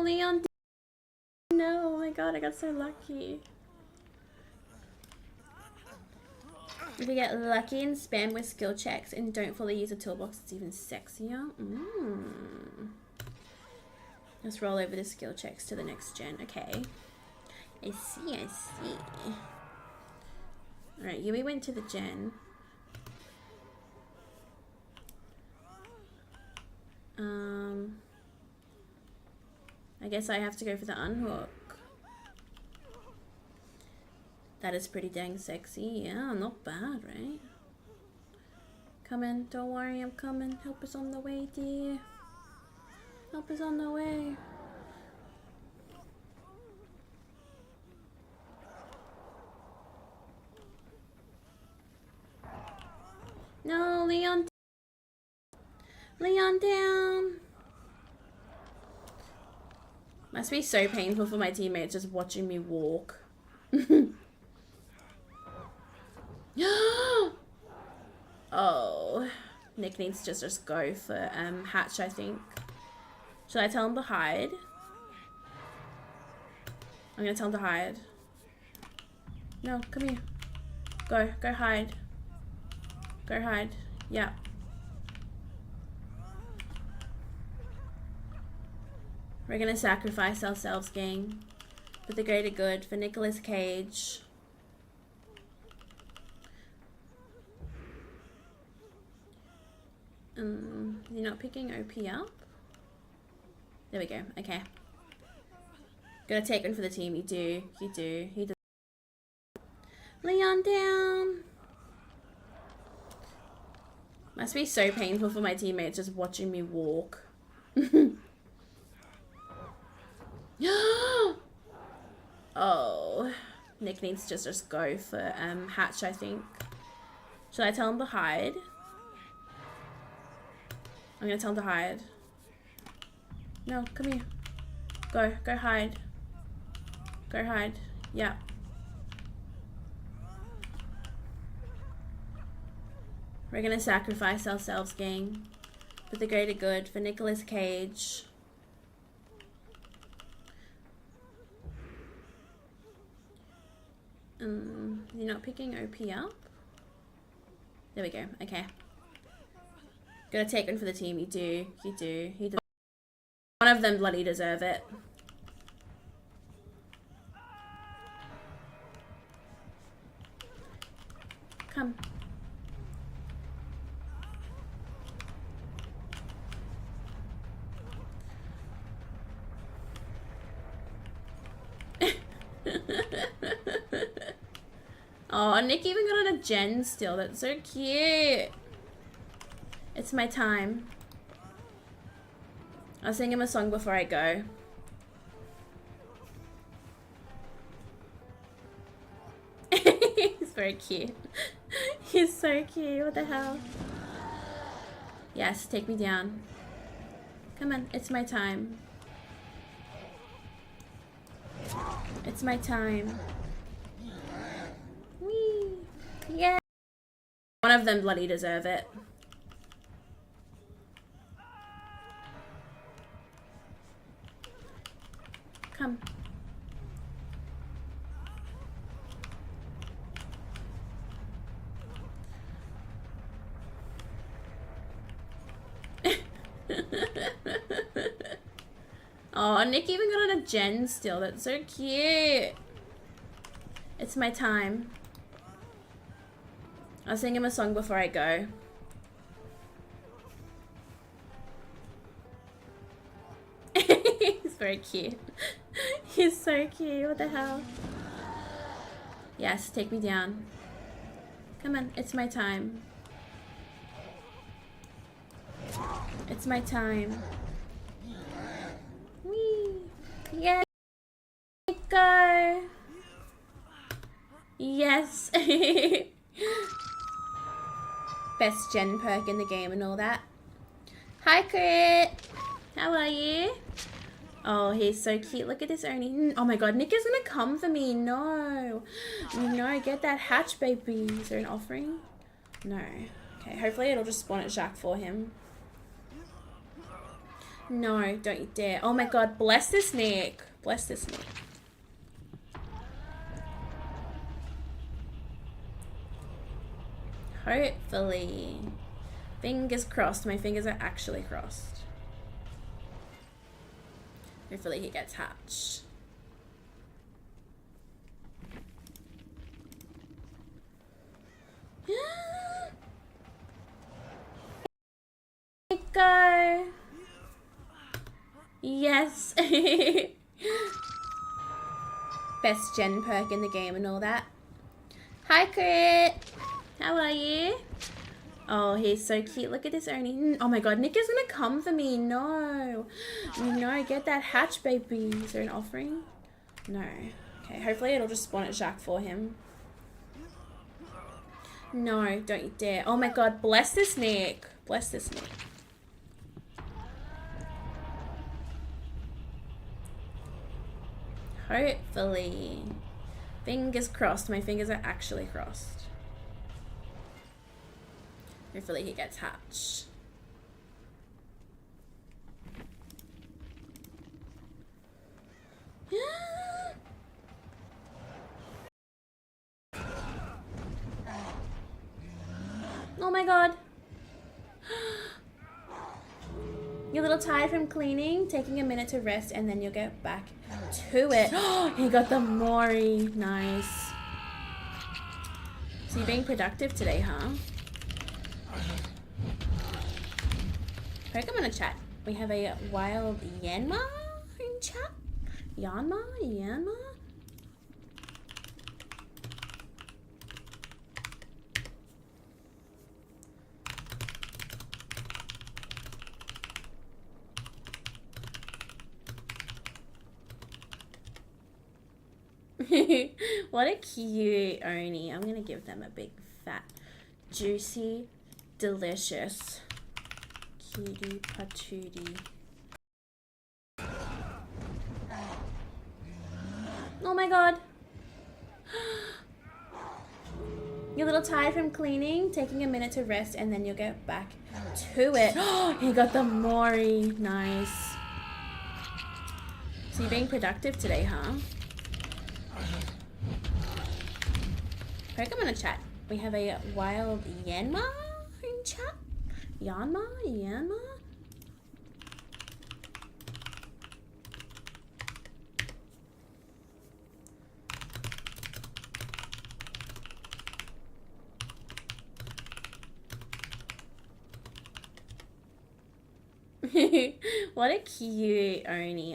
No, Leon. No, oh my god, I got so lucky. If you get lucky and spam with skill checks and don't fully use a toolbox, it's even sexier. Let's roll over the skill checks to the next gen. Okay. I see, I see. Alright, Yui went to the gen. I guess I have to go for the unhook. That is pretty dang sexy. Yeah, not bad, right? Come in, don't worry, I'm coming. Help is on the way, dear. Help is on the way. No, Leon. Leon down. Must be so painful for my teammates just watching me walk. Oh, Nick needs to just go for hatch, I think. Should I tell him to hide? I'm gonna tell him to hide. No, come here. Go hide. Go hide. Yeah. We're gonna sacrifice ourselves, gang. For the greater good, for Nicolas Cage. You're not picking OP up? There we go, okay. Gotta take one for the team, you do. He does. Leon down! Must be so painful for my teammates just watching me walk. Oh, Nick needs to just go for hatch, I think. Should I tell him to hide? I'm gonna tell him to hide. No, come here. Go hide. Go hide. Yeah. We're gonna sacrifice ourselves, gang. For the greater good, for Nicolas Cage. You're not picking OP up? There we go, okay. Gotta take one for the team, you do. He does. One of them bloody deserve it. Come. Oh, Nick even got on a gen still. That's so cute. It's my time. I'll sing him a song before I go. He's very cute. He's so cute. What the hell? Yes, take me down. Come on, it's my time. It's my time. Whee! Yeah. One of them bloody deserve it. Come. Oh, Nick even got on a gen still. That's so cute. It's my time. I'll sing him a song before I go. He's very cute. He's so cute. What the hell? Yes, take me down. Come on, it's my time. It's my time. Whee! Yeah. Go. Yes. Best gen perk in the game and all that. Hi, Crit. How are you? Oh, he's so cute. Look at this Oni. Oh my god, Nick is gonna come for me. No. No, get that hatch, baby. Is there an offering? No. Okay, hopefully it'll just spawn at Jacques for him. No, don't you dare. Oh my god, bless this Nick. Bless this Nick. Hopefully. Fingers crossed. My fingers are actually crossed. Hopefully he gets hatched. Go. Yes. Best gen perk in the game and all that. Hi, Crit. How are you? Oh, he's so cute. Look at this Oni. Oh my god, Nick is gonna come for me. No. No, get that hatch, baby. Is there an offering? No. Okay, hopefully it'll just spawn at Jacques for him. No, don't you dare. Oh my god, bless this Nick. Bless this Nick. Hopefully. Fingers crossed. My fingers are actually crossed. Hopefully he gets hatched. Oh my god. You're a little tired from cleaning, taking a minute to rest, and then you'll get back to it. He got the Mori. Nice. So you're being productive today, huh? I'm gonna chat. We have a wild Yanma in chat. Yanma? Yanma? What a cute Oni. I'm gonna give them a big fat juicy delicious cutie patootie. Oh my god. You're a little tired from cleaning, taking a minute to rest, and then you'll get back to it. He got the Mori. Nice. So you're being productive today, huh? I'm gonna chat. We have a wild Yanma in chat. Yanma? Yanma? What a cute Oni.